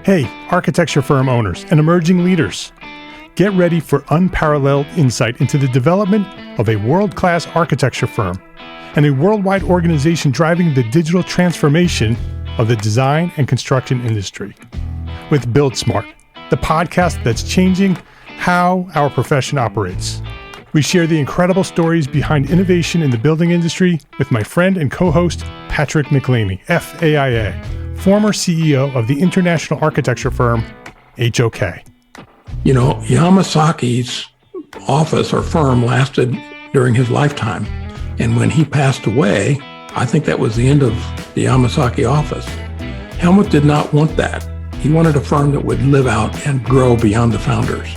Hey, architecture firm owners and emerging leaders. Get ready for unparalleled insight into the development of a world-class architecture firm and a worldwide organization driving the digital transformation of the design and construction industry. With Build Smart, the podcast that's changing how our profession operates. We share the incredible stories behind innovation in the building industry with my friend and co-host, Patrick McClary, FAIA, former CEO of the international architecture firm, HOK. You know, Yamasaki's office or firm lasted during his lifetime. And when he passed away, I think that was the end of the Yamasaki office. Helmut did not want that. He wanted a firm that would live out and grow beyond the founders.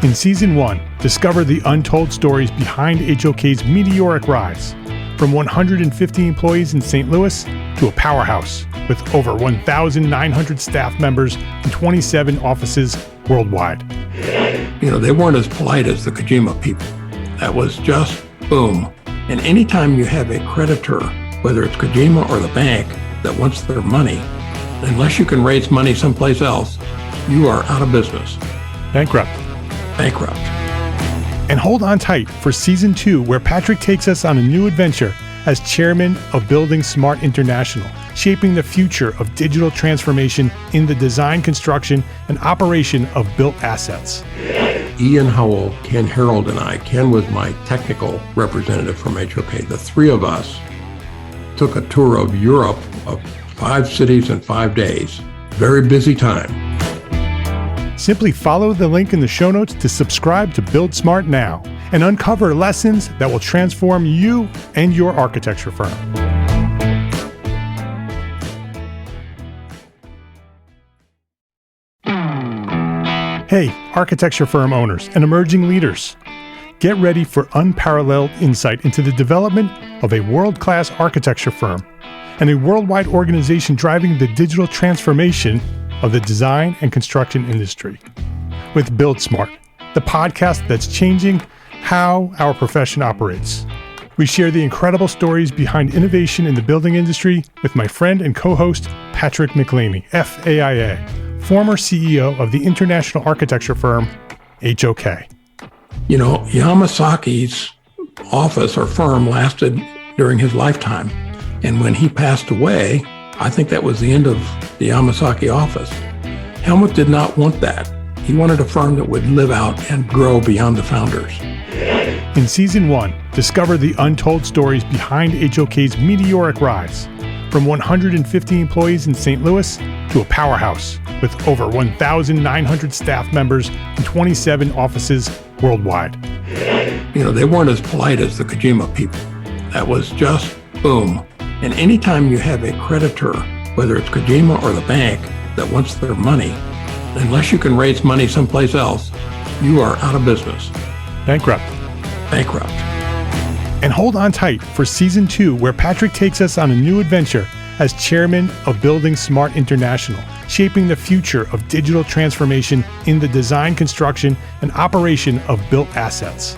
In Season 1, discover the untold stories behind HOK's meteoric rise, from 150 employees in St. Louis to a powerhouse with over 1,900 staff members and 27 offices worldwide. You know, they weren't as polite as the Kojima people. That was just boom. And anytime you have a creditor, whether it's Kojima or the bank, that wants their money, unless you can raise money someplace else, you are out of business. Bankrupt. And hold on tight for Season 2, where Patrick takes us on a new adventure as chairman of Building Smart International, shaping the future of digital transformation in the design, construction, and operation of built assets. Ian Howell, Ken Harold, and I, Ken was my technical representative from HOK. The three of us took a tour of Europe of 5 cities in 5 days. Very busy time. Simply follow the link in the show notes to subscribe to Build Smart now and uncover lessons that will transform you and your architecture firm. Hey, architecture firm owners and emerging leaders. Get ready for unparalleled insight into the development of a world-class architecture firm and a worldwide organization driving the digital transformation of the design and construction industry. With Build Smart, the podcast that's changing how our profession operates. We share the incredible stories behind innovation in the building industry with my friend and co-host, Patrick McClary, FAIA, former CEO of the international architecture firm, HOK. You know, Yamasaki's office or firm lasted during his lifetime. And when he passed away, I think that was the end of the Yamasaki office. Helmut did not want that. He wanted a firm that would live out and grow beyond the founders. In Season 1, discover the untold stories behind HOK's meteoric rise, from 150 employees in St. Louis to a powerhouse with over 1,900 staff members and 27 offices worldwide. You know, they weren't as polite as the Kojima people. That was just boom. And anytime you have a creditor, whether it's Kojima or the bank, that wants their money, unless you can raise money someplace else, you are out of business. Bankrupt. And hold on tight for Season 2, where Patrick takes us on a new adventure as chairman of Building Smart International, shaping the future of digital transformation in the design, construction, and operation of built assets.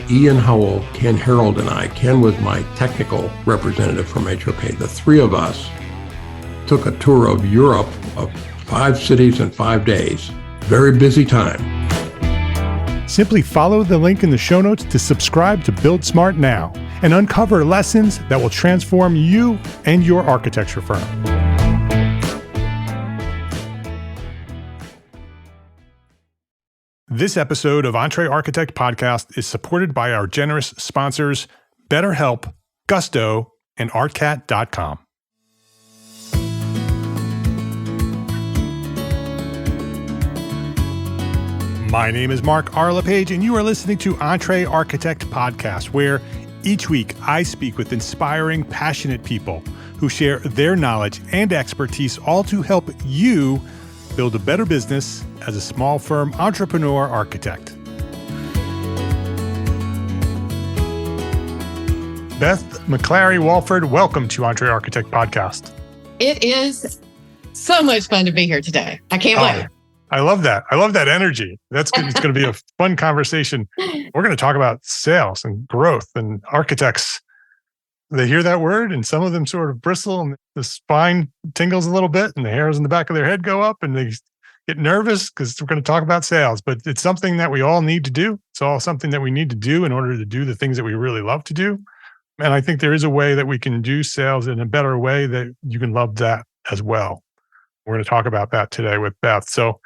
Ian Howell, Ken Harold, and I, Ken was my technical representative from HOK. The three of us took a tour of Europe of 5 cities in 5 days. Very busy time. Simply follow the link in the show notes to subscribe to Build Smart now and uncover lessons that will transform you and your architecture firm. This episode of EntreArchitect podcast is supported by our generous sponsors, BetterHelp, Gusto, and ArtCat.com. My name is Mark R. LePage, and you are listening to EntreArchitect podcast, where each week I speak with inspiring, passionate people who share their knowledge and expertise, all to help you build a better business as a small firm entrepreneur architect. Beth McClary-Wolford, welcome to EntreArchitect podcast. It is so much fun to be here today. I can't wait. I love that. I love that energy. It's going to be a fun conversation. We're going to talk about sales and growth and architects they hear that word and some of them sort of bristle and the spine tingles a little bit and the hairs in the back of their head go up and they get nervous because we're going to talk about sales. But it's something that we all need to do. It's all something that we need to do in order to do the things that we really love to do. And I think there is a way that we can do sales in a better way that you can love that as well. We're going to talk about that today with Beth. So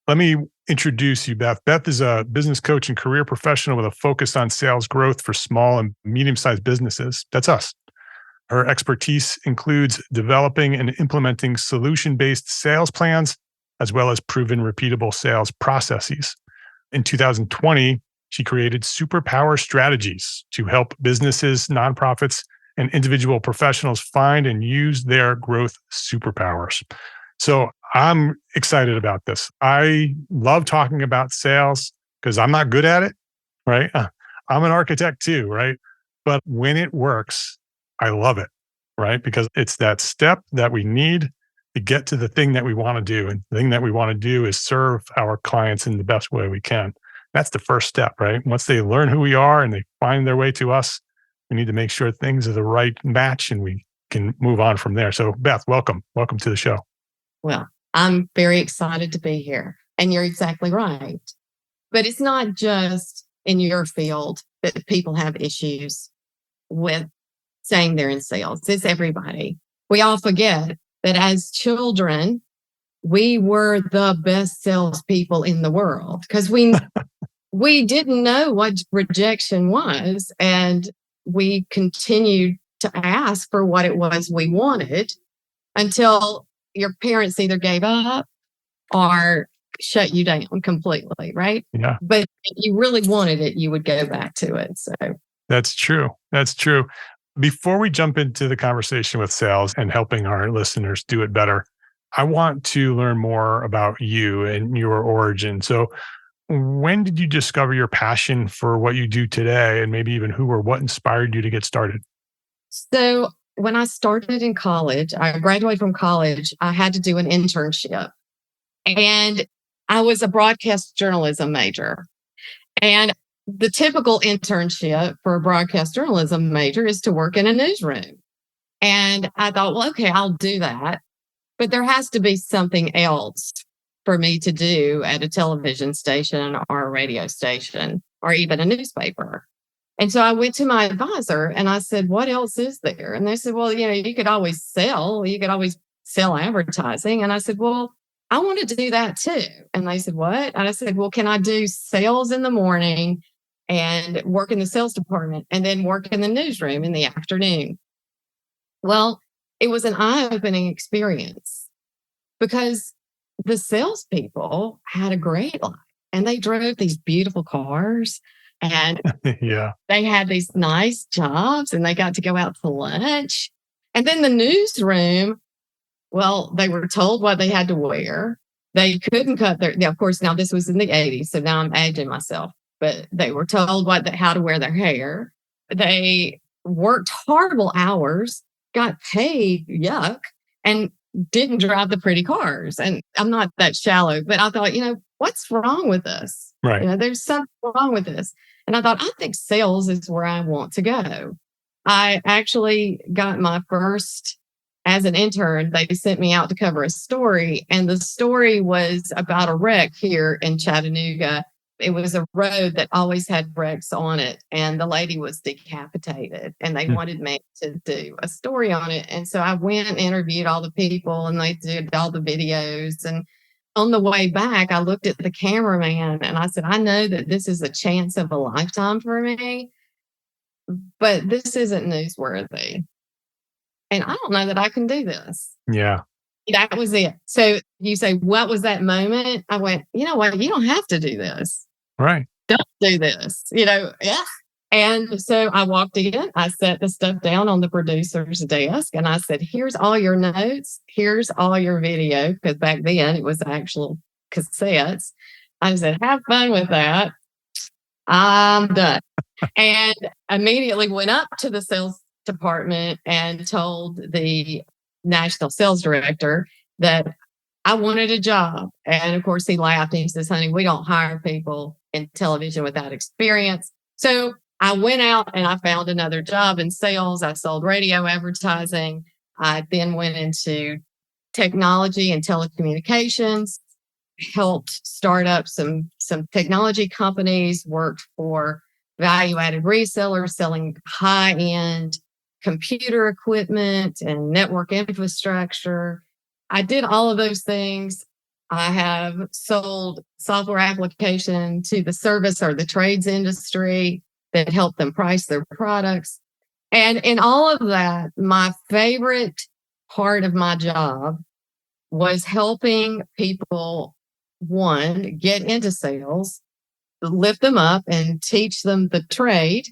let me introduce you, Beth. Beth is a business coach and career professional with a focus on sales growth for small and medium-sized businesses. That's us. Her expertise includes developing and implementing solution-based sales plans, as well as proven repeatable sales processes. In 2020, she created Superpower Strategies to help businesses, nonprofits, and individual professionals find and use their growth superpowers. So I'm excited about this. I love talking about sales because I'm not good at it, right? I'm an architect too, right? But when it works, I love it, right? Because it's that step that we need to get to the thing that we want to do. And the thing that we want to do is serve our clients in the best way we can. That's the first step, right? Once they learn who we are and they find their way to us, we need to make sure things are the right match and we can move on from there. So Beth, welcome. Welcome to the show. Well, I'm very excited to be here. And you're exactly right. But it's not just in your field that people have issues with saying they're in sales. It's everybody. We all forget that as children, we were the best salespeople in the world because we didn't know what rejection was. And we continued to ask for what it was we wanted until your parents either gave up or shut you down completely, right? Yeah. But if you really wanted it, you would go back to it. So that's true. That's true. Before we jump into the conversation with sales and helping our listeners do it better, I want to learn more about you and your origin. So when did you discover your passion for what you do today and maybe even who or what inspired you to get started? So when I started in college, I graduated from college, I had to do an internship. And I was a broadcast journalism major. And the typical internship for a broadcast journalism major is to work in a newsroom. And I thought, well, okay, I'll do that. But there has to be something else for me to do at a television station or a radio station or even a newspaper. And so I went to my advisor and I said, what else is there? And they said, well, you could always sell advertising. And I said, well, I wanted to do that too. And they said, what? And I said, well, can I do sales in the morning and work in the sales department and then work in the newsroom in the afternoon? Well, it was an eye-opening experience because the salespeople had a great life and they drove these beautiful cars. And yeah, they had these nice jobs and they got to go out to lunch. And then the newsroom, well, they were told what they had to wear. They couldn't cut of course, now this was in the 80s. So now I'm aging myself, but they were told how to wear their hair. They worked horrible hours, got paid yuck, and didn't drive the pretty cars. And I'm not that shallow, but I thought, what's wrong with this? Right. There's something wrong with this. And I thought, I think sales is where I want to go. I actually got my first, as an intern, they sent me out to cover a story. And the story was about a wreck here in Chattanooga. It was a road that always had wrecks on it. And the lady was decapitated. And they wanted me to do a story on it. And so I went and interviewed all the people and they did all the videos. And on the way back, I looked at the cameraman and I said, I know that this is a chance of a lifetime for me, but this isn't newsworthy. And I don't know that I can do this. Yeah. That was it. So you say, what was that moment? I went, you know what? You don't have to do this. Right. Don't do this. Yeah. And so I walked in, I set the stuff down on the producer's desk and I said, here's all your notes. Here's all your video. Because back then it was actual cassettes. I said, have fun with that. I'm done. And immediately went up to the sales department and told the national sales director that I wanted a job. And of course he laughed and he says, honey, we don't hire people in television without experience. So I went out and I found another job in sales. I sold radio advertising. I then went into technology and telecommunications, helped start up some technology companies, worked for value-added resellers selling high-end computer equipment and network infrastructure. I did all of those things. I have sold software application to the service or the trades industry that help them price their products. And in all of that, my favorite part of my job was helping people, one, get into sales, lift them up and teach them the trade,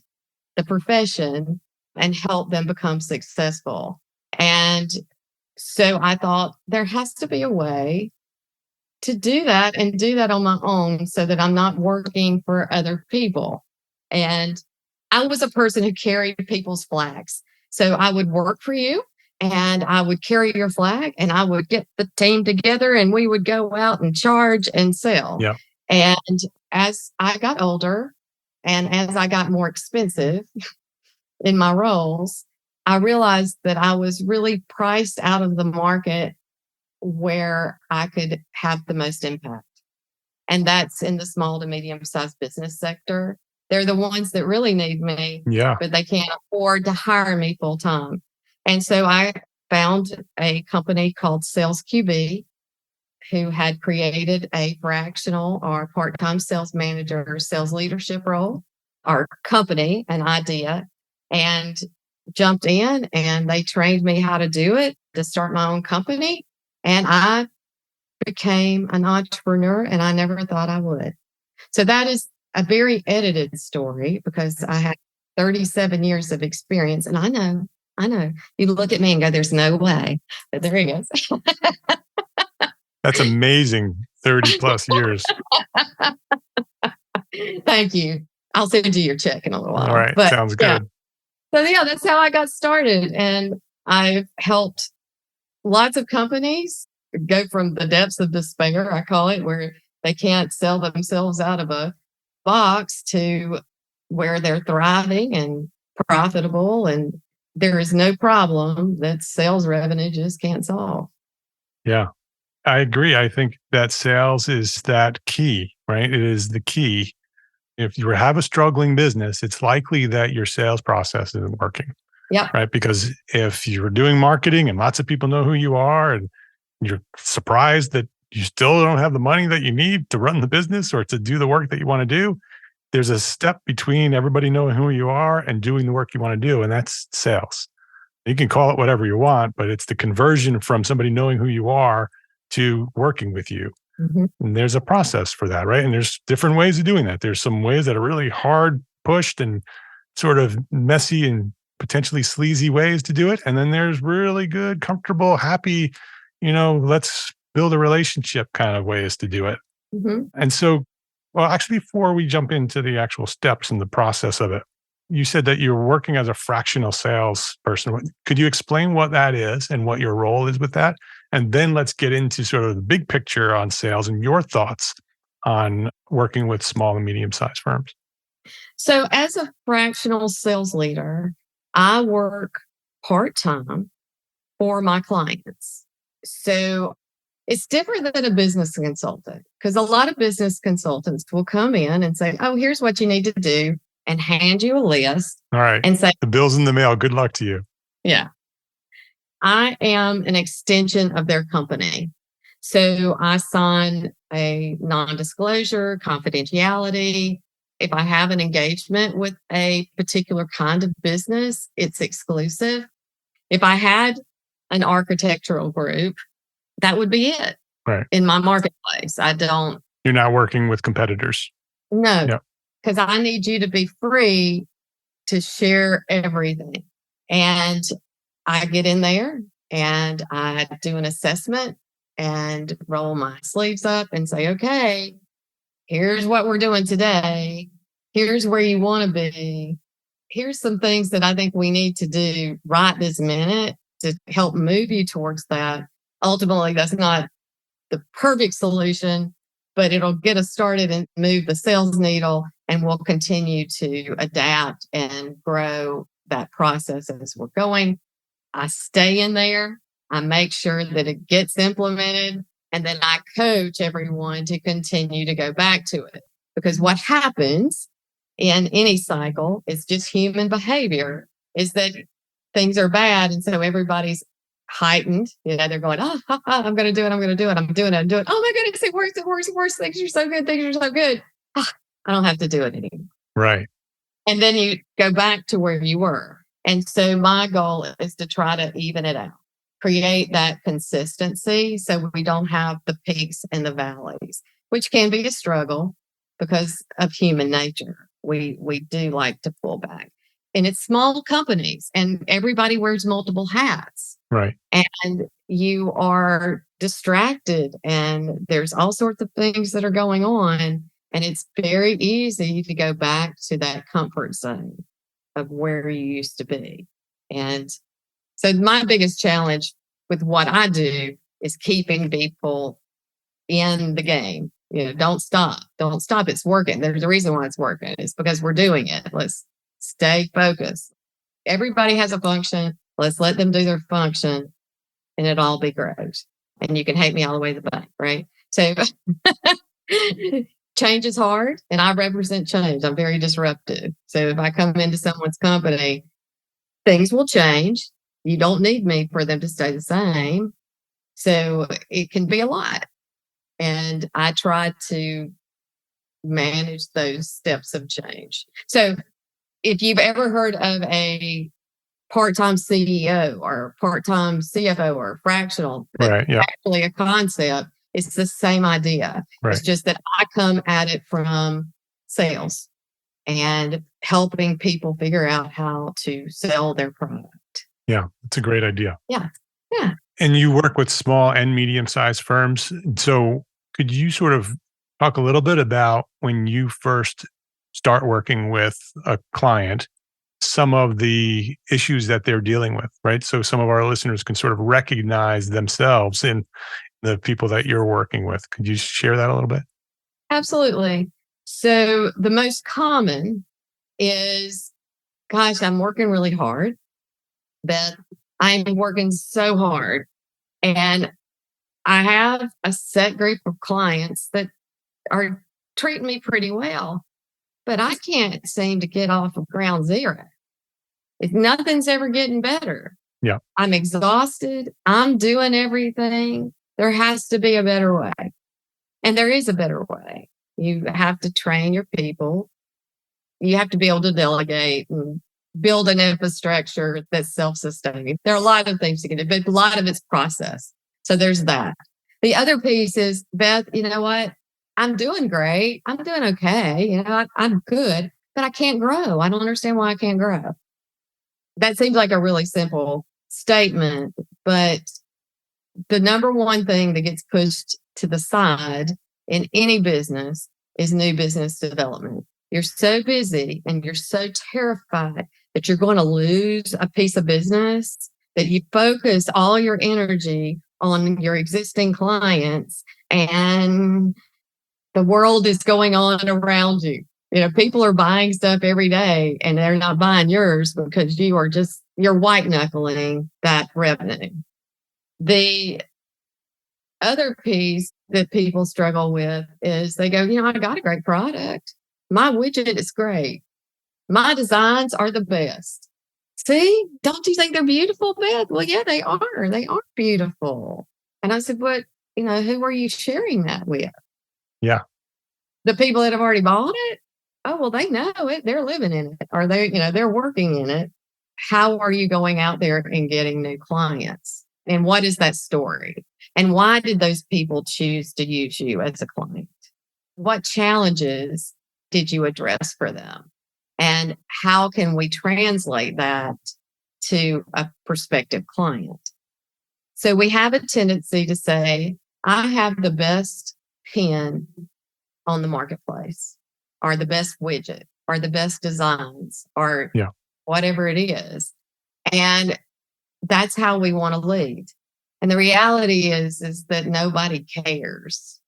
the profession, and help them become successful. And so I thought there has to be a way to do that and do that on my own so that I'm not working for other people. And I was a person who carried people's flags. So I would work for you and I would carry your flag and I would get the team together and we would go out and charge and sell. Yeah. And as I got older and as I got more expensive in my roles, I realized that I was really priced out of the market where I could have the most impact. And that's in the small to medium sized business sector. They're the ones that really need me, but they can't afford to hire me full time. And so I found a company called Sales QB who had created a fractional or part-time sales manager, sales leadership role, our company, an idea, and jumped in and they trained me how to do it to start my own company. And I became an entrepreneur and I never thought I would. So that is a very edited story because I had 37 years of experience. And I know, you look at me and go, there's no way. But there he goes. That's amazing. 30 plus years. Thank you. I'll send you your check in a little while. All right. Sounds good. So that's how I got started. And I've helped lots of companies go from the depths of despair, I call it, where they can't sell themselves out of a box to where they're thriving and profitable. And there is no problem that sales revenue just can't solve. Yeah, I agree. I think that sales is that key, right? It is the key. If you have a struggling business, it's likely that your sales process isn't working. Yeah. Right. Because if you're doing marketing and lots of people know who you are and you're surprised that you still don't have the money that you need to run the business or to do the work that you want to do, there's a step between everybody knowing who you are and doing the work you want to do. And that's sales. You can call it whatever you want, but it's the conversion from somebody knowing who you are to working with you. Mm-hmm. And there's a process for that, right? And there's different ways of doing that. There's some ways that are really hard pushed and sort of messy and potentially sleazy ways to do it. And then there's really good, comfortable, happy, let's build a relationship kind of ways to do it. Mm-hmm. And so, well, actually, before we jump into the actual steps and the process of it, you said that you're working as a fractional salesperson. Could you explain what that is and what your role is with that? And then let's get into sort of the big picture on sales and your thoughts on working with small and medium-sized firms. So as a fractional sales leader, I work part-time for my clients. So it's different than a business consultant because a lot of business consultants will come in and say, oh, here's what you need to do and hand you a list. All right. And say, the bill's in the mail. Good luck to you. Yeah. I am an extension of their company. So I sign a non-disclosure, confidentiality. If I have an engagement with a particular kind of business, it's exclusive. If I had an architectural group, that would be it. Right. In my marketplace. You're not working with competitors. No, because I need you to be free to share everything. And I get in there and I do an assessment and roll my sleeves up and say, okay, here's what we're doing today. Here's where you want to be. Here's some things that I think we need to do right this minute to help move you towards that. Ultimately, that's not the perfect solution, but it'll get us started and move the sales needle. And we'll continue to adapt and grow that process as we're going. I stay in there. I make sure that it gets implemented. And then I coach everyone to continue to go back to it. Because what happens in any cycle is just human behavior, is that things are bad. And so everybody's heightened. They're going, I'm going to do it. I'm going to do it. I'm doing it. I'm doing it. Oh my goodness, it works. It works. It works. Things are so good. Things are so good. I don't have to do it anymore. Right. And then you go back to where you were. And so my goal is to try to even it out, create that consistency so we don't have the peaks and the valleys, which can be a struggle because of human nature. We do like to pull back. And it's small companies and everybody wears multiple hats. Right. And you are distracted and there's all sorts of things that are going on. And it's very easy to go back to that comfort zone of where you used to be. And so my biggest challenge with what I do is keeping people in the game. Don't stop. Don't stop. It's working. There's a reason why it's working. It's because we're doing it. Let's stay focused. Everybody has a function. Let's let them do their function and it'll all be great. And you can hate me all the way to the bank, right? So change is hard and I represent change. I'm very disruptive. So if I come into someone's company, things will change. You don't need me for them to stay the same. So it can be a lot. And I try to manage those steps of change. So if you've ever heard of a part-time CEO or part-time CFO or fractional, right, yeah. Actually a concept, it's the same idea. Right. It's just that I come at it from sales and helping people figure out how to sell their product. Yeah, it's a great idea. Yeah. And you work with small and medium-sized firms. So could you sort of talk a little bit about when you first start working with a client, some of the issues that they're dealing with, right? So some of our listeners can sort of recognize themselves in the people that you're working with. Could you share that a little bit? Absolutely. So the most common is, gosh, I'm working really hard, Beth. I'm working so hard. And I have a set group of clients that are treating me pretty well, but I can't seem to get off of ground zero. Nothing's ever getting better. Yeah. I'm exhausted. I'm doing everything. There has to be a better way. And there is a better way. You have to train your people. You have to be able to delegate and build an infrastructure that's self-sustaining. There are a lot of things you can do, but a lot of it's process. So there's that. The other piece is, Beth, you know what? I'm doing great. I'm doing okay. I'm good, but I can't grow. I don't understand why I can't grow. That seems like a really simple statement, but the number one thing that gets pushed to the side in any business is new business development. You're so busy and you're so terrified that you're going to lose a piece of business that you focus all your energy on your existing clients and the world is going on around you. People are buying stuff every day and they're not buying yours because you're white knuckling that revenue. The other piece that people struggle with is they go, I got a great product. My widget is great. My designs are the best. See, don't you think they're beautiful, Beth? Well, yeah, they are. They are beautiful. And I said, but, who are you sharing that with? Yeah. The people that have already bought it? Oh, well, they know it. They're living in it. Or they're working in it. How are you going out there and getting new clients? And what is that story? And why did those people choose to use you as a client? What challenges did you address for them? And how can we translate that to a prospective client? So we have a tendency to say, I have the best pen on the marketplace, or the best widget, or the best designs, or whatever it is. And that's how we want to lead. And the reality is that nobody cares.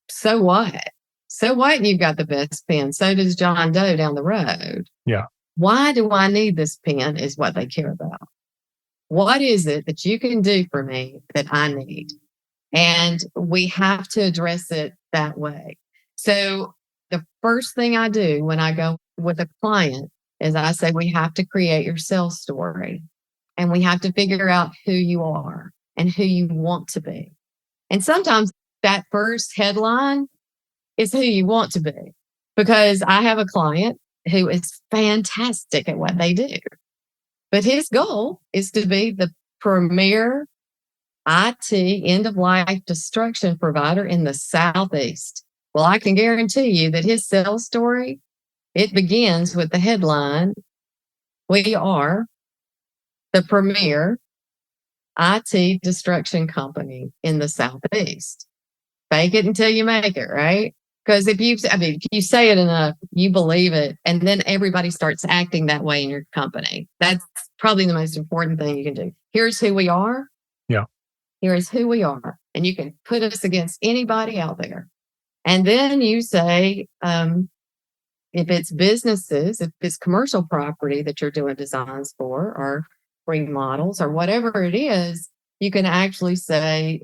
So what? So what? You've got the best pen. So does John Doe down the road. Yeah. Why do I need this pen is what they care about. What is it that you can do for me that I need? And we have to address it that way. So the first thing I do when I go with a client is I say, we have to create your sales story, and we have to figure out who you are and who you want to be. And sometimes that first headline is who you want to be, because I have a client who is fantastic at what they do, but his goal is to be the premier IT end-of-life destruction provider in the Southeast. Well, I can guarantee you that his sales story, it begins with the headline, we are the premier IT destruction company in the Southeast. Fake it until you make it, right? Because if you say it enough, you believe it, and then everybody starts acting that way in your company. That's probably the most important thing you can do. Here's who we are. Yeah. Here is who we are. And you can put us against anybody out there. And then you say, if it's businesses, if it's commercial property that you're doing designs for, or remodels, or whatever it is, you can actually say,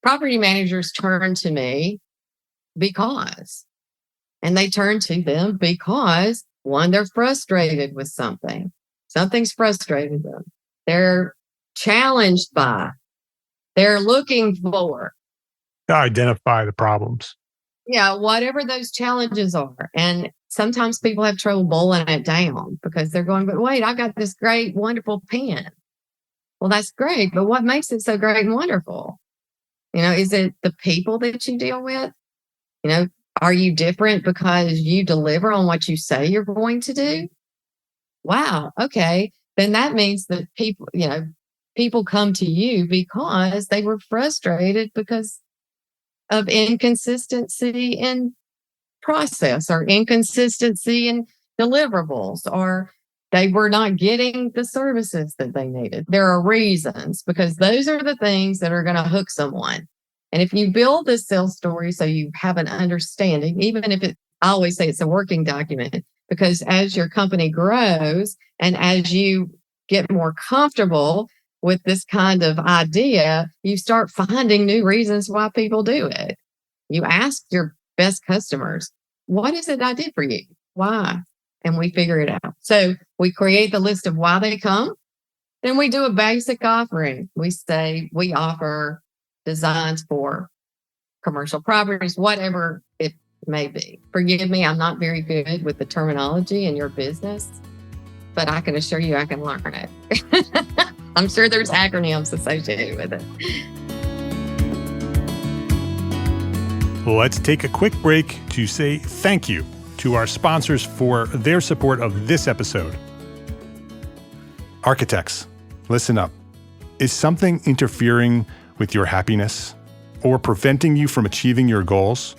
property managers turn to me because, and they turn to them because, one, they're frustrated with something. Something's frustrated them. They're challenged by, they're looking for. Identify the problems. Yeah, whatever those challenges are. And sometimes people have trouble boiling it down because they're going, but wait, I got this great, wonderful pen. Well, that's great, but what makes it so great and wonderful? Is it the people that you deal with? Are you different because you deliver on what you say you're going to do? Wow. Okay. Then that means that people come to you because they were frustrated because of inconsistency in process, or inconsistency in deliverables, or they were not getting the services that they needed. There are reasons, because those are the things that are going to hook someone. And if you build this sales story so you have an understanding, even if I always say it's a working document, because as your company grows and as you get more comfortable with this kind of idea, you start finding new reasons why people do it. You ask your best customers, what is it I did for you? Why? And we figure it out. So we create the list of why they come. Then we do a basic offering. We say we offer designs for commercial properties, whatever it may be. Forgive me, I'm not very good with the terminology in your business, but I can assure you I can learn it. I'm sure there's acronyms associated with it. Let's take a quick break to say thank you to our sponsors for their support of this episode. Architects, listen up. Is something interfering with your happiness or preventing you from achieving your goals?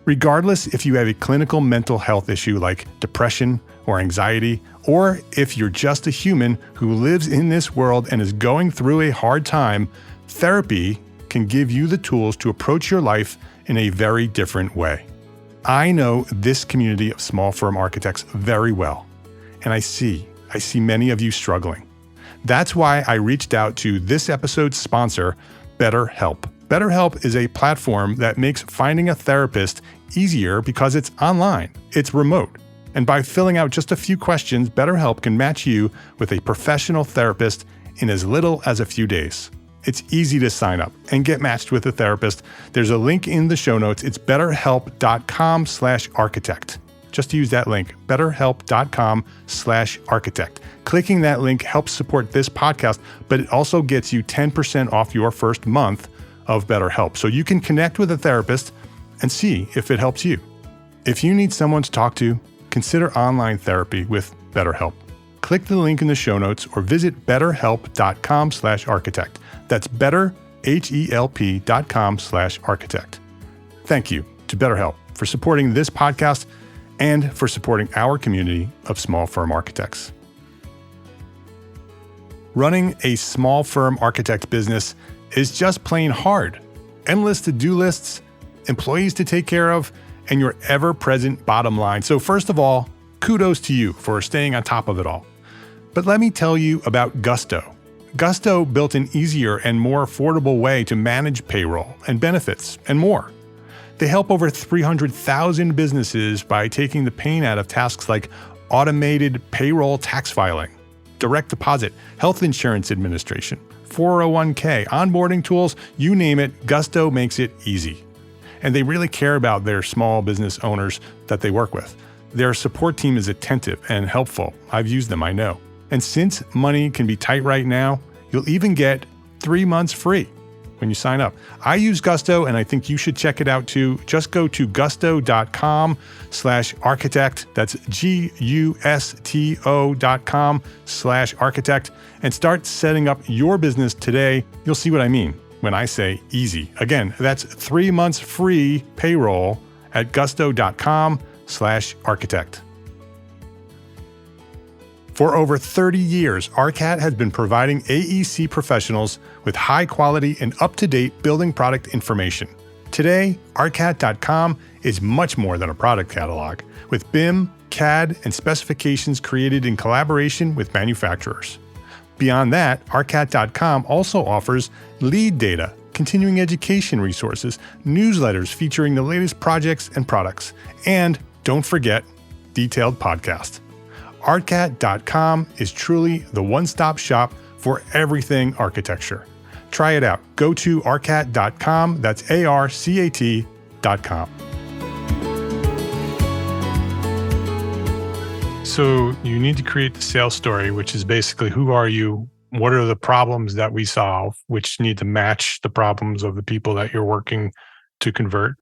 Regardless if you have a clinical mental health issue like depression or anxiety, or if you're just a human who lives in this world and is going through a hard time, therapy can give you the tools to approach your life in a very different way. I know this community of small firm architects very well, and I see many of you struggling. That's why I reached out to this episode's sponsor, BetterHelp. BetterHelp is a platform that makes finding a therapist easier because it's online, it's remote. And by filling out just a few questions, BetterHelp can match you with a professional therapist in as little as a few days. It's easy to sign up and get matched with a therapist. There's a link in the show notes. It's betterhelp.com/architect. Just use that link, betterhelp.com/architect. Clicking that link helps support this podcast, but it also gets you 10% off your first month of BetterHelp. So you can connect with a therapist and see if it helps you. If you need someone to talk to, consider online therapy with BetterHelp. Click the link in the show notes or visit betterhelp.com/architect. That's betterhelp.com/architect. Thank you to BetterHelp for supporting this podcast and for supporting our community of small firm architects. Running a small firm architect business is just plain hard. Endless to-do lists, employees to take care of, and your ever-present bottom line. So first of all, kudos to you for staying on top of it all. But let me tell you about Gusto. Gusto built an easier and more affordable way to manage payroll and benefits and more. They help over 300,000 businesses by taking the pain out of tasks like automated payroll tax filing, direct deposit, health insurance administration, 401k, onboarding tools, you name it, Gusto makes it easy. And they really care about their small business owners that they work with. Their support team is attentive and helpful. I've used them, I know. And since money can be tight right now, you'll even get 3 months free when you sign up. I use Gusto and I think you should check it out too. Just go to gusto.com/architect. That's gusto.com/architect and start setting up your business today. You'll see what I mean when I say easy. Again, that's 3 months free payroll at gusto.com/architect. For over 30 years, ARCAT has been providing AEC professionals with high-quality and up-to-date building product information. Today, ARCAT.com is much more than a product catalog, with BIM, CAD, and specifications created in collaboration with manufacturers. Beyond that, ARCAT.com also offers lead data, continuing education resources, newsletters featuring the latest projects and products, and, don't forget, detailed podcasts. ARCAT.com is truly the one-stop shop for everything architecture. Try it out. Go to ARCAT.com. That's ARCAT.com. So you need to create the sales story, which is basically who are you? What are the problems that we solve, which need to match the problems of the people that you're working to convert?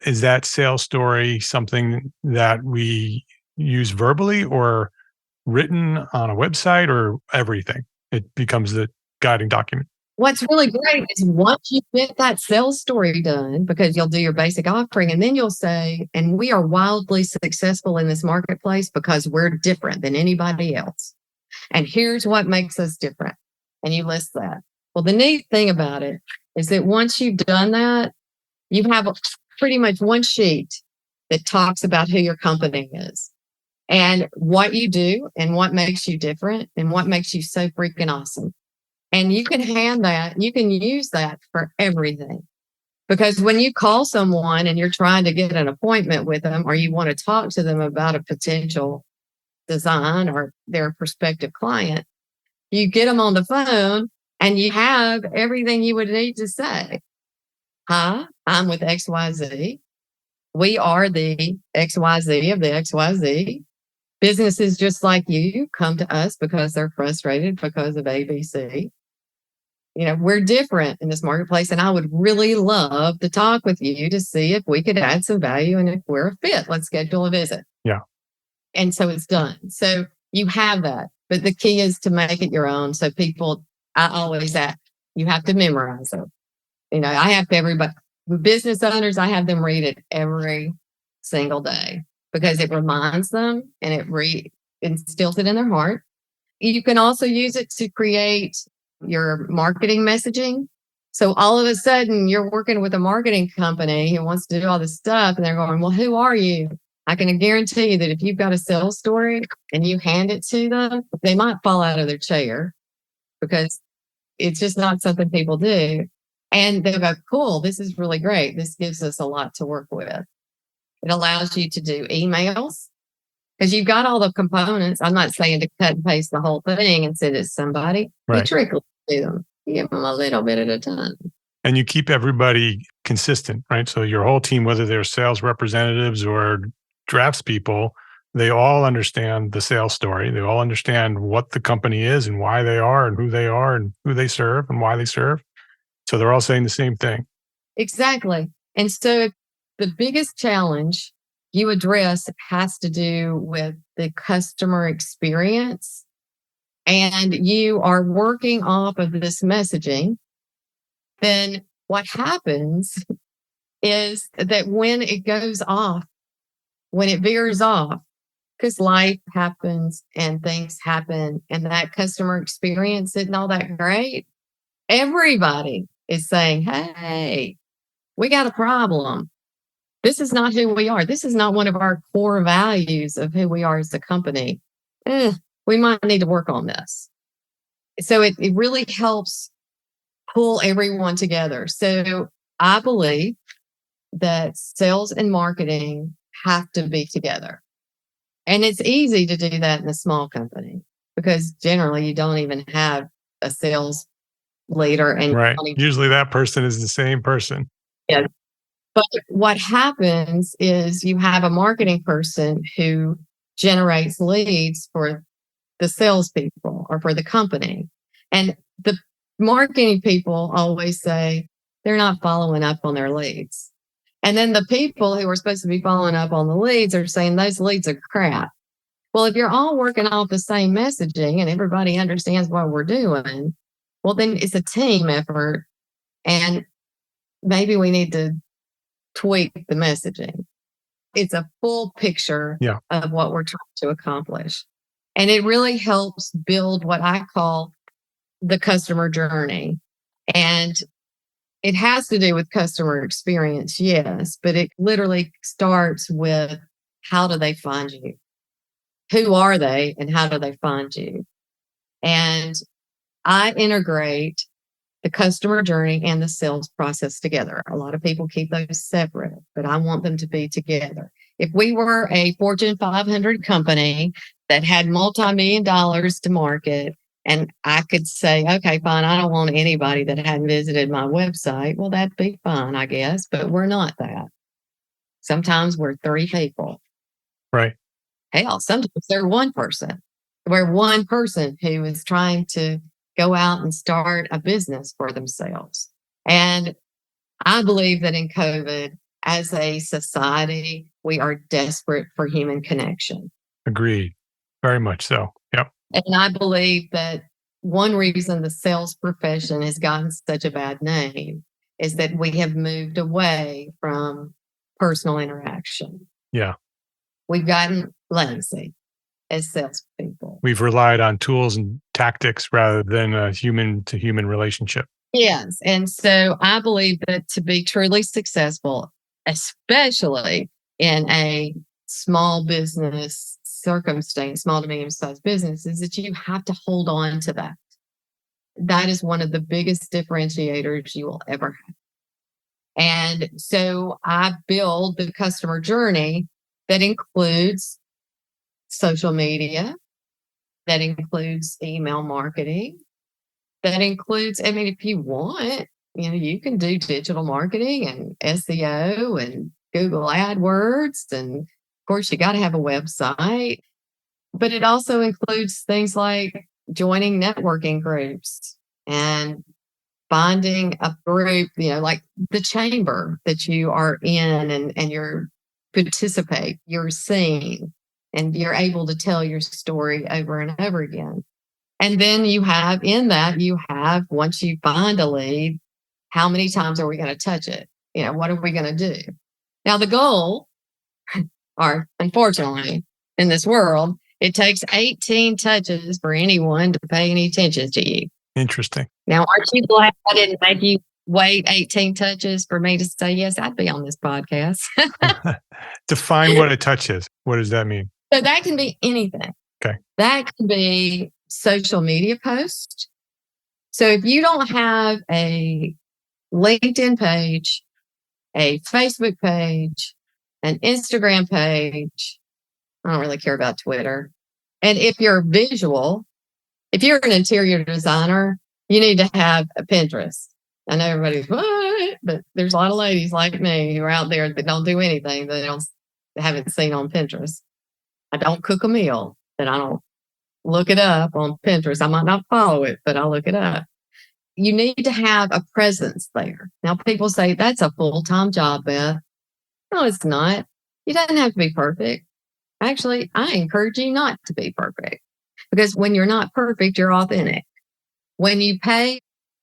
Is that sales story something that we use verbally or written on a website or everything? It becomes the guiding document. What's really great is once you get that sales story done, because you'll do your basic offering and then you'll say, and we are wildly successful in this marketplace because we're different than anybody else. And here's what makes us different. And you list that. Well, the neat thing about it is that once you've done that, you have pretty much one sheet that talks about who your company is and what you do and what makes you different and what makes you so freaking awesome. And you can hand that, you can use that for everything. Because when you call someone and you're trying to get an appointment with them or you want to talk to them about a potential design or their prospective client, you get them on the phone and you have everything you would need to say. Hi, I'm with XYZ. We are the XYZ of the XYZ. Businesses just like you come to us because they're frustrated because of ABC. You know, we're different in this marketplace, and I would really love to talk with you to see if we could add some value and if we're a fit. Let's schedule a visit. Yeah. And so it's done. So you have that, but the key is to make it your own. So people, I always ask, you have to memorize it. You know, I have to everybody, business owners, I have them read it every single day because it reminds them and it instills it in their heart. You can also use it to create your marketing messaging. So all of a sudden you're working with a marketing company who wants to do all this stuff and they're going, well, who are you? I can guarantee you that if you've got a sales story and you hand it to them, they might fall out of their chair because it's just not something people do. And they'll go, cool, this is really great. This gives us a lot to work with. It allows you to do emails because you've got all the components. I'm not saying to cut and paste the whole thing and send it to somebody. Right. You trickle to them. You give them a little bit at a time. And you keep everybody consistent, right? So your whole team, whether they're sales representatives or drafts people, they all understand the sales story. They all understand what the company is and why they are and who they serve and why they serve. So they're all saying the same thing. Exactly. And so the biggest challenge you address has to do with the customer experience. And you are working off of this messaging. Then what happens is that when it goes off, when it veers off, because life happens and things happen and that customer experience isn't all that great, everybody is saying, hey, we got a problem. This is not who we are. This is not one of our core values of who we are as a company. We might need to work on this. So it really helps pull everyone together. So I believe that sales and marketing have to be together. And it's easy to do that in a small company because generally you don't even have a sales leader. And right. Usually that person is the same person. Yeah. But what happens is you have a marketing person who generates leads for the salespeople or for the company. And the marketing people always say they're not following up on their leads. And then the people who are supposed to be following up on the leads are saying those leads are crap. Well, if you're all working off the same messaging and everybody understands what we're doing, well, then it's a team effort. And maybe we need to tweak the messaging. It's a full picture of what we're trying to accomplish. And it really helps build what I call the customer journey. And it has to do with customer experience, yes, but it literally starts with how do they find you? Who are they and how do they find you? And I integrate the customer journey and the sales process together. A lot of people keep those separate, but I want them to be together. If we were a Fortune 500 company that had multi-million dollars to market, and I could say, okay, fine, I don't want anybody that hadn't visited my website. Well, that'd be fine, I guess, but we're not that. Sometimes we're 3 people. Right. Hell, sometimes they're one person. We're one person who is trying to go out and start a business for themselves. And I believe that in COVID, as a society, we are desperate for human connection. Agreed. Very much so. Yep. And I believe that one reason the sales profession has gotten such a bad name is that we have moved away from personal interaction. Yeah. We've gotten lazy as salespeople. We've relied on tools and tactics rather than a human to human relationship. Yes. And so I believe that to be truly successful, especially in a small business circumstance, small to medium sized business, is that you have to hold on to that. That is one of the biggest differentiators you will ever have. And so I build the customer journey that includes social media, that includes email marketing, that includes, I mean, if you want, you can do digital marketing and SEO and Google AdWords. And of course, you got to have a website, but it also includes things like joining networking groups and finding a group, like the chamber that you are in and you're participate, you're seen, and you're able to tell your story over and over again. And then you have, once you find a lead, how many times are we going to touch it? What are we going to do? Now, the goal, or unfortunately, in this world, it takes 18 touches for anyone to pay any attention to you. Interesting. Now, aren't you glad I didn't make you wait 18 touches for me to say, yes, I'd be on this podcast? Define what a touch is. What does that mean? So that can be anything. Okay. That can be social media post. So if you don't have a LinkedIn page, a Facebook page, an Instagram page, I don't really care about Twitter. And if you're visual, if you're an interior designer, you need to have a Pinterest. I know everybody's, what? But there's a lot of ladies like me who are out there that don't do anything that they haven't seen on Pinterest. I don't cook a meal that I don't look it up on Pinterest. I might not follow it, but I'll look it up. You need to have a presence there. Now, people say that's a full-time job, Beth. No, it's not. You don't have to be perfect. Actually, I encourage you not to be perfect because when you're not perfect, you're authentic. When you pay,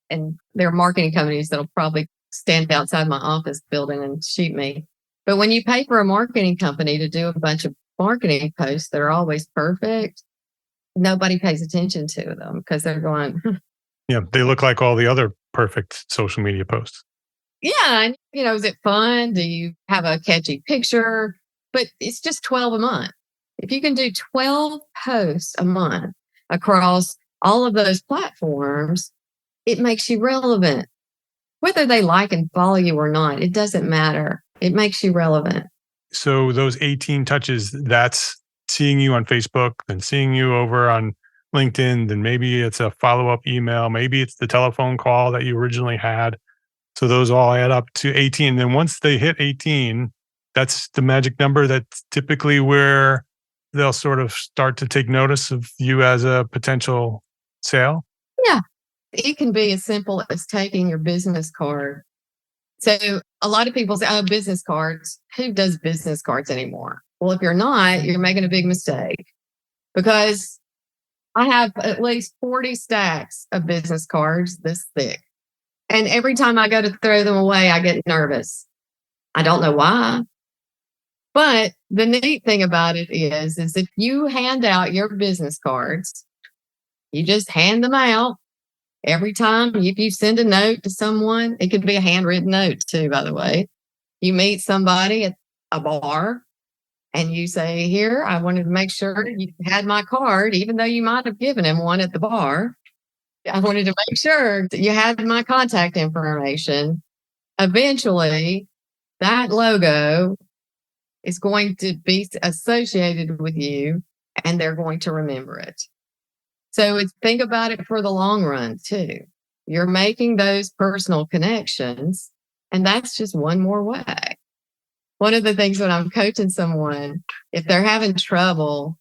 and there are marketing companies that'll probably stand outside my office building and shoot me. But when you pay for a marketing company to do a bunch of marketing posts that are always perfect, nobody pays attention to them because they're going, Yeah, they look like all the other perfect social media posts. Yeah. And, is it fun? Do you have a catchy picture? But it's just 12 a month. If you can do 12 posts a month across all of those platforms, it makes you relevant. Whether they like and follow you or not, it doesn't matter. It makes you relevant. So those 18 touches, that's seeing you on Facebook, then seeing you over on LinkedIn, then maybe it's a follow-up email, maybe it's the telephone call that you originally had. So those all add up to 18. Then once they hit 18, that's the magic number. That's typically where they'll sort of start to take notice of you as a potential sale. Yeah. It can be as simple as taking your business card. So a lot of people say, oh, business cards. Who does business cards anymore? Well, if you're not, you're making a big mistake, because I have at least 40 stacks of business cards this thick. And every time I go to throw them away, I get nervous. I don't know why. But the neat thing about it is if you hand out your business cards, you just hand them out. Every time, if you send a note to someone, it could be a handwritten note too, by the way. You meet somebody at a bar and you say, here, I wanted to make sure you had my card, even though you might have given him one at the bar. I wanted to make sure that you had my contact information. Eventually, that logo is going to be associated with you and they're going to remember it. So think about it for the long run too. You're making those personal connections, and that's just one more way. One of the things when I'm coaching someone, if they're having trouble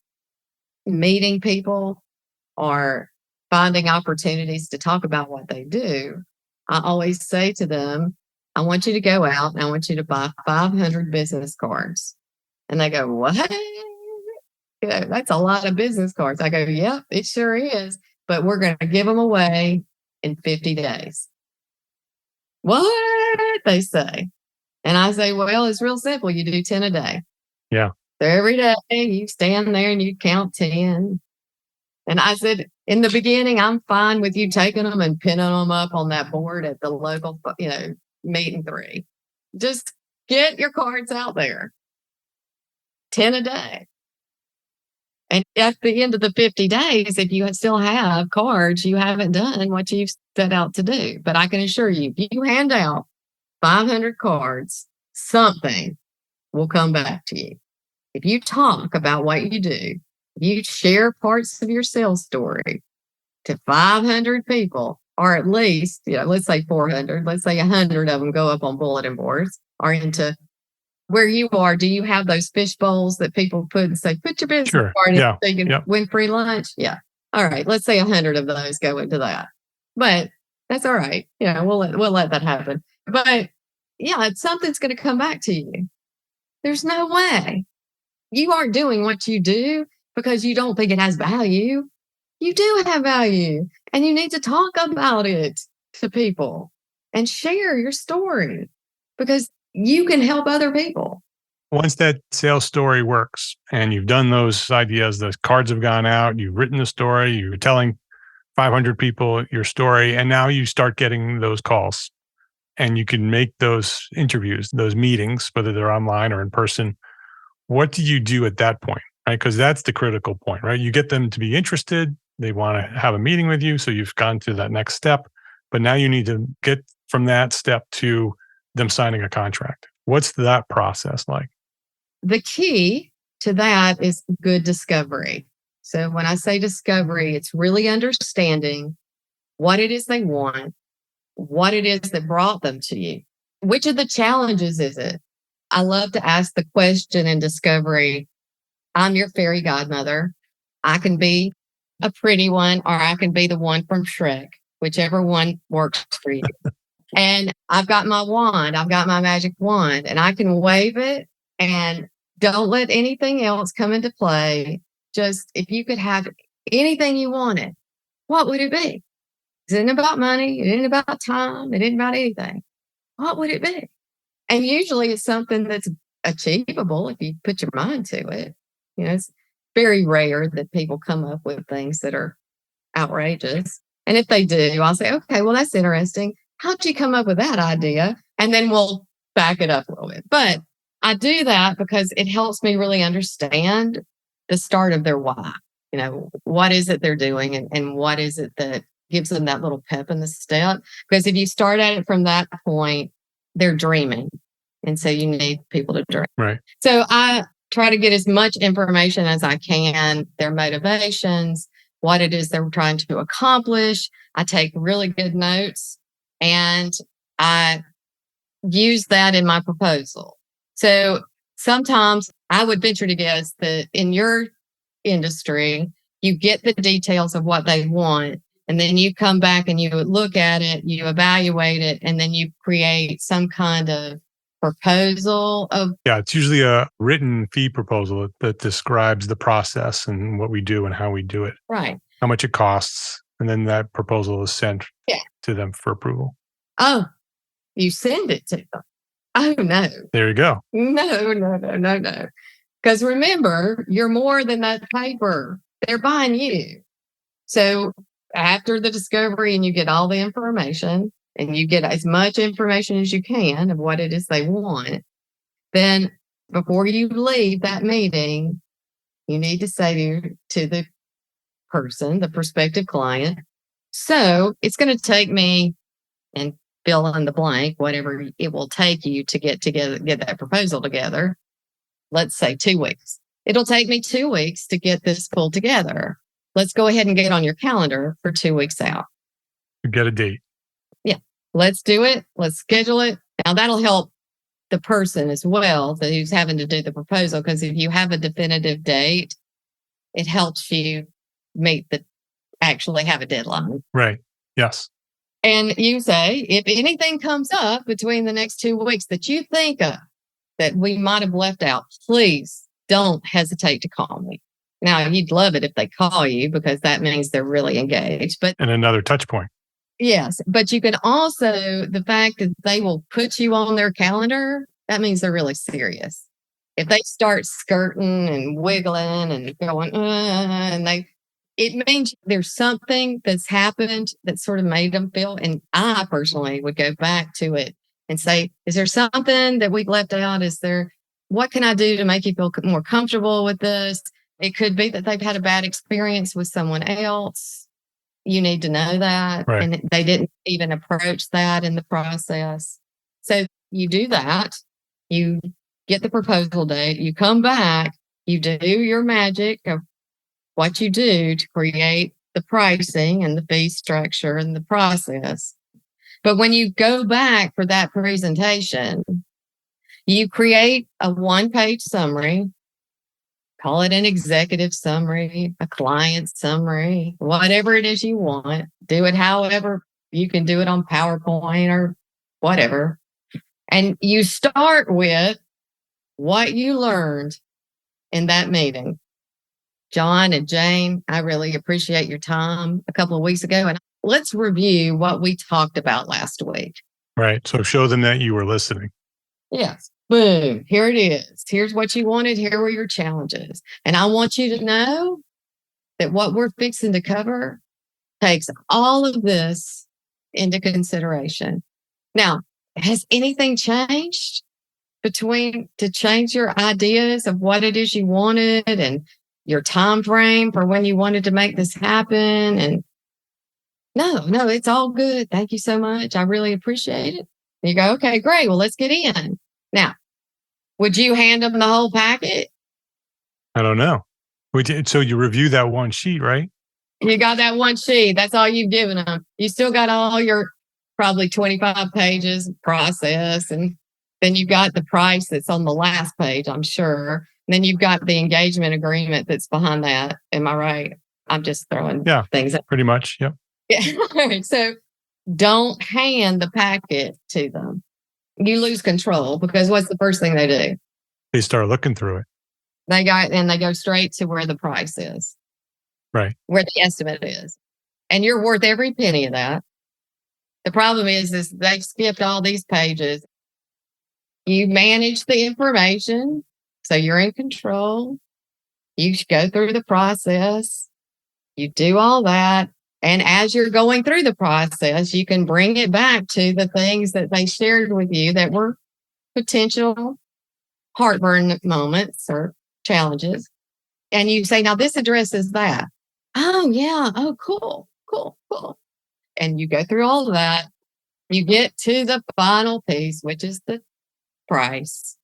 meeting people or finding opportunities to talk about what they do, I always say to them, I want you to go out and I want you to buy 500 business cards. And they go, what? That's a lot of business cards. I go, yep, it sure is. But we're going to give them away in 50 days. What? They say. And I say, well, it's real simple. You do 10 a day. Yeah. So every day you stand there and you count 10. And I said, in the beginning, I'm fine with you taking them and pinning them up on that board at the local, meeting 3. Just get your cards out there. 10 a day. And at the end of the 50 days, if you still have cards, you haven't done what you've set out to do. But I can assure you, if you hand out 500 cards, something will come back to you. If you talk about what you do, if you share parts of your sales story to 500 people, or at least, let's say 400, let's say 100 of them go up on bulletin boards or into where you are. Do you have those fish bowls that people put and say, put your business card in so you can win free lunch? Yeah. All right. Let's say 100 of those go into that. But that's all right. We'll let that happen. But yeah, something's going to come back to you. There's no way. You aren't doing what you do because you don't think it has value. You do have value, and you need to talk about it to people and share your story, because you can help other people. Once that sales story works and you've done those ideas, those cards have gone out, you've written the story, you're telling 500 people your story, and now you start getting those calls and you can make those interviews, those meetings, whether they're online or in person. What do you do at that point? Right? Because that's the critical point, right? You get them to be interested. They want to have a meeting with you. So you've gone to that next step, but now you need to get from that step to them signing a contract. What's that process like? The key to that is good discovery. So when I say discovery, it's really understanding what it is they want, what it is that brought them to you. Which of the challenges is it? I love to ask the question in discovery, I'm your fairy godmother. I can be a pretty one, or I can be the one from Shrek, whichever one works for you. And I've got my wand, I've got my magic wand, and I can wave it and don't let anything else come into play. Just if you could have anything you wanted, what would it be? It isn't about money. It isn't about time. It isn't about anything. What would it be? And usually it's something that's achievable if you put your mind to it. It's very rare that people come up with things that are outrageous. And if they do, I'll say, okay, well, that's interesting. How'd you come up with that idea? And then we'll back it up a little bit. But I do that because it helps me really understand the start of their why. What is it they're doing and what is it that gives them that little pep in the step? Because if you start at it from that point, they're dreaming. And so you need people to dream. Right. So I try to get as much information as I can, their motivations, what it is they're trying to accomplish. I take really good notes and I use that in my proposal. So sometimes I would venture to guess that in your industry, you get the details of what they want, and then you come back and you look at it, you evaluate it, and then you create some kind of proposal of. Yeah, it's usually a written fee proposal that describes the process and what we do and how we do it. Right. How much it costs. And then that proposal is sent to them for approval. Oh, you send it to them. Oh, no. There you go. No. Because remember, you're more than that paper. They're buying you. So after the discovery and you get all the information and you get as much information as you can of what it is they want, then before you leave that meeting, you need to say to the person, the prospective client, so it's going to take me, and fill in the blank, whatever it will take you to get that proposal together. Let's say 2 weeks. It'll take me 2 weeks to get this pulled together. Let's go ahead and get it on your calendar for 2 weeks out. Get a date. Yeah. Let's do it. Let's schedule it. Now that'll help the person as well who's having to do the proposal, because if you have a definitive date, it helps you actually have a deadline. Right. Yes. And you say, if anything comes up between the next 2 weeks that you think of that we might have left out, please don't hesitate to call me. Now, you'd love it if they call you because that means they're really engaged. And another touch point. Yes. But you can also, the fact that they will put you on their calendar, that means they're really serious. If they start skirting and wiggling and going, it means there's something that's happened that sort of made them feel. And I personally would go back to it and say, is there something that we've left out? What can I do to make you feel more comfortable with this? It could be that they've had a bad experience with someone else. You need to know that. Right. And they didn't even approach that in the process. So you do that. You get the proposal date. You come back. You do your magic of what you do to create the pricing and the fee structure and the process. But when you go back for that presentation, you create a 1-page summary, call it an executive summary, a client summary, whatever it is you want. Do it however you can do it on PowerPoint or whatever. And you start with what you learned in that meeting. John and Jane, I really appreciate your time a couple of weeks ago. And let's review what we talked about last week. Right. So show them that you were listening. Yes. Boom. Here it is. Here's what you wanted. Here were your challenges. And I want you to know that what we're fixing to cover takes all of this into consideration. Now, has anything changed to change your ideas of what it is you wanted and your time frame for when you wanted to make this happen? And no, it's all good. Thank you so much. I really appreciate it. And you go, okay, great. Well, let's get in. Now, would you hand them the whole packet? I don't know. So you review that one sheet, right? You got that one sheet. That's all you've given them. You still got all your probably 25 pages process. And then you've got the price that's on the last page, I'm sure. And then you've got the engagement agreement that's behind that. Am I right? I'm just throwing things out. Pretty much. Yep. Yeah. So don't hand the packet to them. You lose control because what's the first thing they do? They start looking through it. They go straight to where the price is. Right. Where the estimate is. And you're worth every penny of that. The problem is they've skipped all these pages. You manage the information, so you're in control. You go through the process. You do all that. And as you're going through the process, you can bring it back to the things that they shared with you that were potential heartburn moments or challenges. And you say, now this addresses that. Oh, yeah. Oh, cool, cool, cool. And you go through all of that. You get to the final piece, which is the price.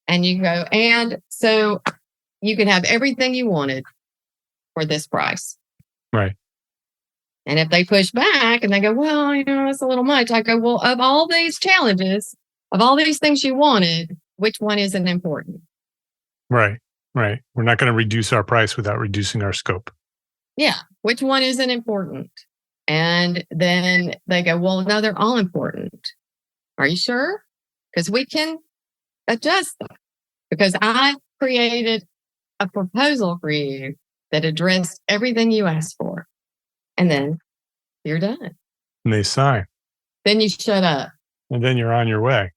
And you go, and so you can have everything you wanted for this price. Right. And if they push back and they go, well, it's a little much. I go, well, of all these challenges, of all these things you wanted, which one isn't important? Right. Right. We're not going to reduce our price without reducing our scope. Yeah. Which one isn't important? And then they go, well, no, they're all important. Are you sure? Because we can adjust them. Because I created a proposal for you that addressed everything you asked for. And then you're done. And they sign. Then you shut up. And then you're on your way.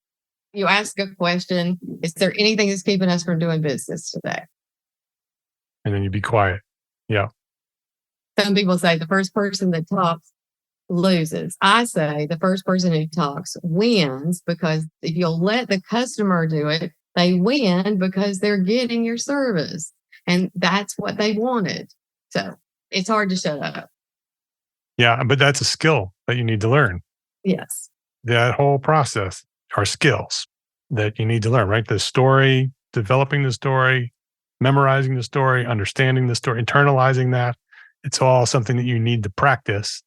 You ask a question. Is there anything that's keeping us from doing business today? And then you be quiet. Yeah. Some people say the first person that talks loses. I say the first person who talks wins, because if you'll let the customer do it, they win because they're getting your service. And that's what they wanted. So it's hard to shut up. Yeah. But that's a skill that you need to learn. Yes. That whole process are skills that you need to learn, right? The story, developing the story, memorizing the story, understanding the story, internalizing that. It's all something that you need to practice.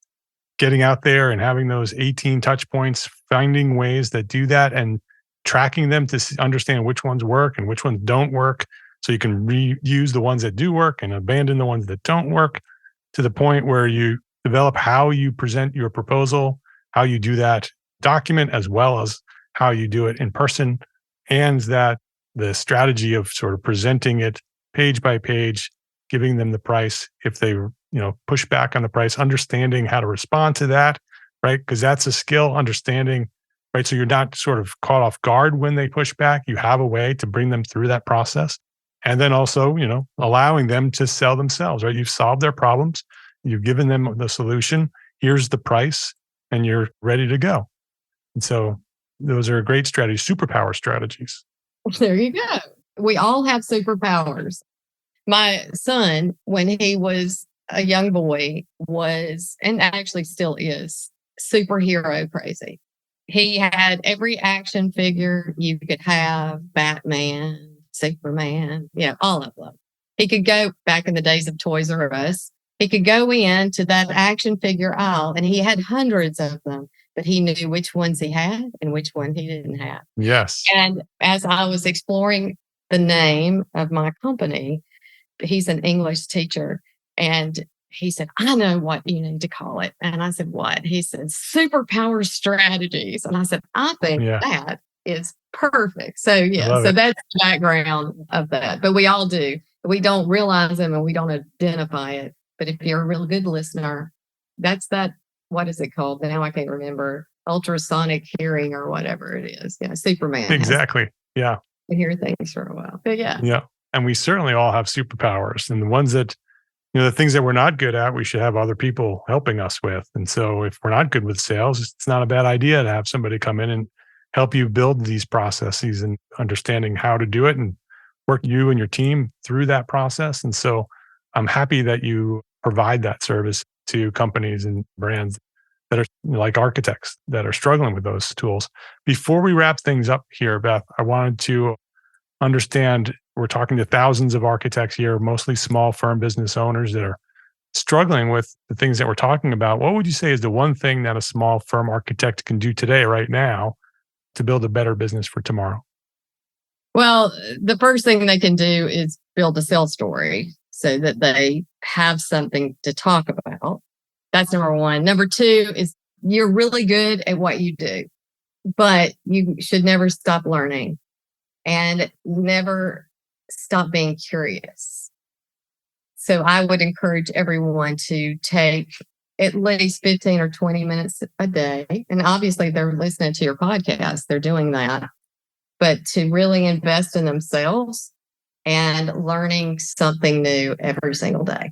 Getting out there and having those 18 touch points, finding ways that do that and tracking them to understand which ones work and which ones don't work. So you can reuse the ones that do work and abandon the ones that don't work, to the point where you develop how you present your proposal, how you do that document, as well as how you do it in person, and that the strategy of sort of presenting it page by page, giving them the price. If they push back on the price, understanding how to respond to that, right? Because that's a skill, understanding, right? So you're not sort of caught off guard when they push back. You have a way to bring them through that process. And then also, allowing them to sell themselves, right? You've solved their problems. You've given them the solution. Here's the price, and you're ready to go. And so those are great strategies, superpower strategies. There you go. We all have superpowers. My son, when he was a young boy, was, and actually still is, superhero crazy. He had every action figure you could have: Batman, Superman, all of them. He could go back in the days of Toys R Us. He could go into that action figure aisle, and he had hundreds of them, but he knew which ones he had and which one he didn't have. Yes. And as I was exploring the name of my company, he's an English teacher, and he said, I know what you need to call it. And I said, what? He said, Superpower Strategies. And I said, I think that is perfect. So so that's the background of that. But we all do. We don't realize them and we don't identify it. But if you're a real good listener, that's that. What is it called? Now I can't remember. Ultrasonic hearing or whatever it is. Superman. Exactly. Yeah. To hear things for a while. But yeah. And we certainly all have superpowers, and the ones that, the things that we're not good at, we should have other people helping us with. And so if we're not good with sales, it's not a bad idea to have somebody come in and help you build these processes and understanding how to do it and work you and your team through that process. And so I'm happy that you provide that service to companies and brands that are like architects that are struggling with those tools. Before we wrap things up here, Beth, I wanted to understand, we're talking to thousands of architects here, mostly small firm business owners that are struggling with the things that we're talking about. What would you say is the one thing that a small firm architect can do today, right now, to build a better business for tomorrow? Well, the first thing they can do is build a sales story so that they have something to talk about. That's number one. Number two is you're really good at what you do, but you should never stop learning and never stop being curious. So I would encourage everyone to take at least 15 or 20 minutes a day. And obviously they're listening to your podcast, they're doing that, but to really invest in themselves and learning something new every single day.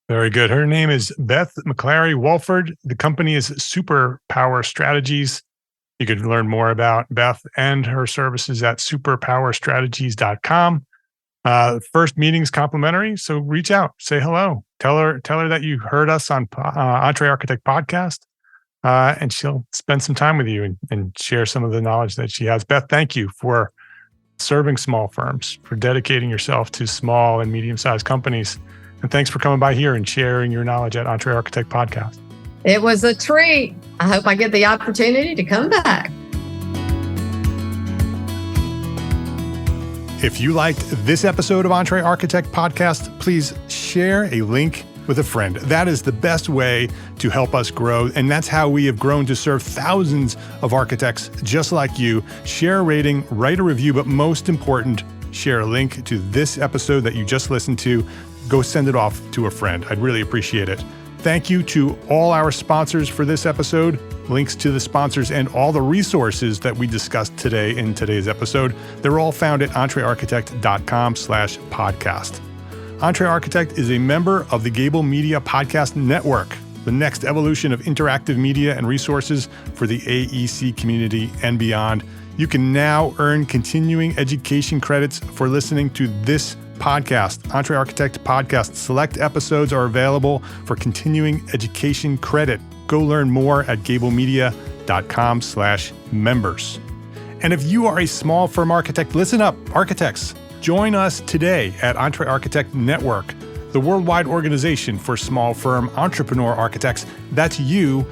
Very good. Her name is Beth McClary-Wolford. The company is Superpower Strategies. You can learn more about Beth and her services at superpowerstrategies.com. First meeting's complimentary, so reach out, say hello, tell her that you heard us on EntreArchitect podcast, and she'll spend some time with you and share some of the knowledge that she has. Beth, thank you for serving small firms, for dedicating yourself to small and medium-sized companies. And thanks for coming by here and sharing your knowledge at EntreArchitect podcast. It was a treat. I hope I get the opportunity to come back. If you liked this episode of EntreArchitect podcast, please share a link with a friend. That is the best way to help us grow. And that's how we have grown to serve thousands of architects just like you. Share a rating, write a review, but most important, share a link to this episode that you just listened to. Go send it off to a friend. I'd really appreciate it. Thank you to all our sponsors for this episode. Links to the sponsors and all the resources that we discussed today in today's episode, they're all found at entrearchitect.com/podcast. EntreArchitect is a member of the Gable Media Podcast Network, the next evolution of interactive media and resources for the AEC community and beyond. You can now earn continuing education credits for listening to this podcast. EntreArchitect podcast select episodes are available for continuing education credit. Go learn more at gablemedia.com/members. And if you are a small firm architect, listen up, architects. Join us today at EntreArchitect Network, the worldwide organization for small firm entrepreneur architects. That's you,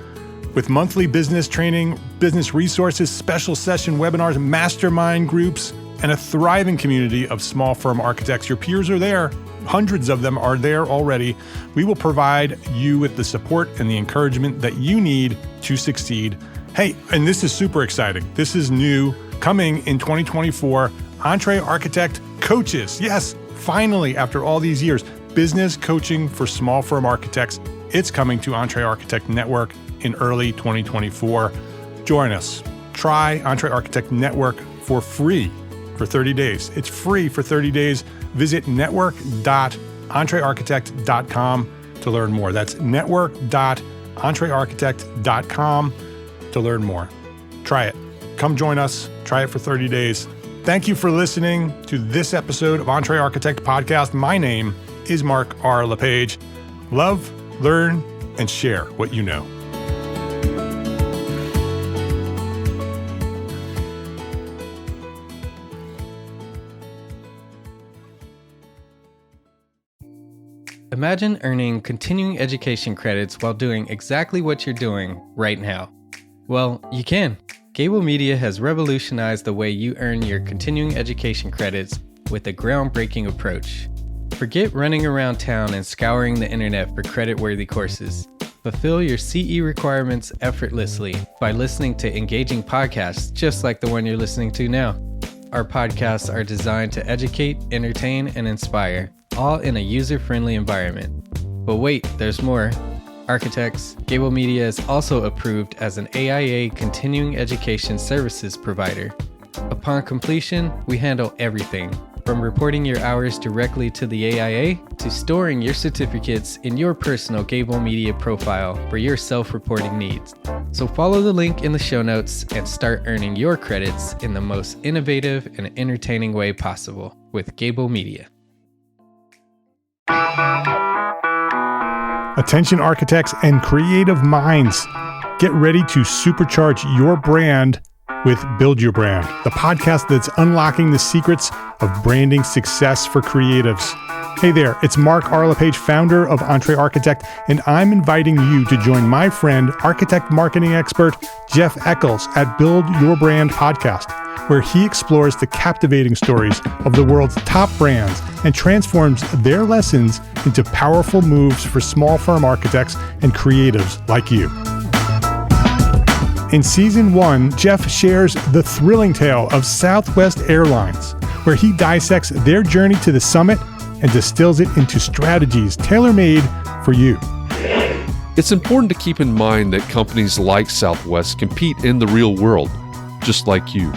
with monthly business training, business resources, special session webinars, mastermind groups, and a thriving community of small firm architects. Your peers are there. Hundreds of them are there already. We will provide you with the support and the encouragement that you need to succeed. Hey, and this is super exciting. This is new, coming in 2024. EntreArchitect Coaches. Yes, finally, after all these years, business coaching for small firm architects. It's coming to EntreArchitect Network in early 2024. Join us. Try EntreArchitect Network for free for 30 days. It's free for 30 days. Visit network.entrearchitect.com to learn more. That's network.entrearchitect.com to learn more. Try it. Come join us. Try it for 30 days. Thank you for listening to this episode of EntreArchitect Podcast. My name is Mark R. LePage. Love, learn, and share what you know. Imagine earning continuing education credits while doing exactly what you're doing right now. Well, you can. Gable Media has revolutionized the way you earn your continuing education credits with a groundbreaking approach. Forget running around town and scouring the internet for credit-worthy courses. Fulfill your CE requirements effortlessly by listening to engaging podcasts just like the one you're listening to now. Our podcasts are designed to educate, entertain, and inspire, all in a user-friendly environment. But wait, there's more. Architects, Gable Media is also approved as an AIA continuing education services provider. Upon completion, we handle everything, from reporting your hours directly to the AIA to storing your certificates in your personal Gable Media profile for your self-reporting needs. So follow the link in the show notes and start earning your credits in the most innovative and entertaining way possible with Gable Media. Attention architects and creative minds, get ready to supercharge your brand with Build Your Brand, the podcast that's unlocking the secrets of branding success for creatives. Hey there, it's Mark R. LePage, founder of EntreArchitect, and I'm inviting you to join my friend, architect marketing expert Jeff Eccles at Build Your Brand podcast, where he explores the captivating stories of the world's top brands and transforms their lessons into powerful moves for small firm architects and creatives like you. In Season 1, Jeff shares the thrilling tale of Southwest Airlines, where he dissects their journey to the summit and distills it into strategies tailor-made for you. It's important to keep in mind that companies like Southwest compete in the real world, just like you,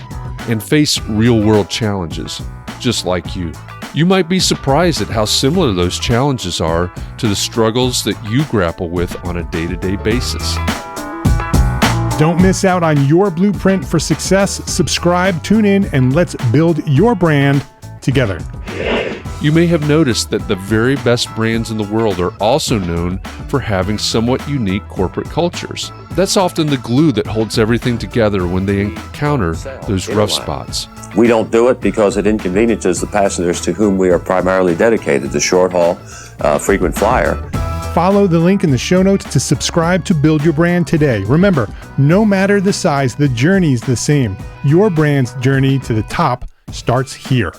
and face real-world challenges, just like you. You might be surprised at how similar those challenges are to the struggles that you grapple with on a day-to-day basis. Don't miss out on your blueprint for success. Subscribe, tune in, and let's build your brand together. You may have noticed that the very best brands in the world are also known for having somewhat unique corporate cultures. That's often the glue that holds everything together when they encounter those rough spots. We don't do it because it inconveniences the passengers to whom we are primarily dedicated, the short haul, frequent flyer. Follow the link in the show notes to subscribe to Build Your Brand today. Remember, no matter the size, the journey's the same. Your brand's journey to the top starts here.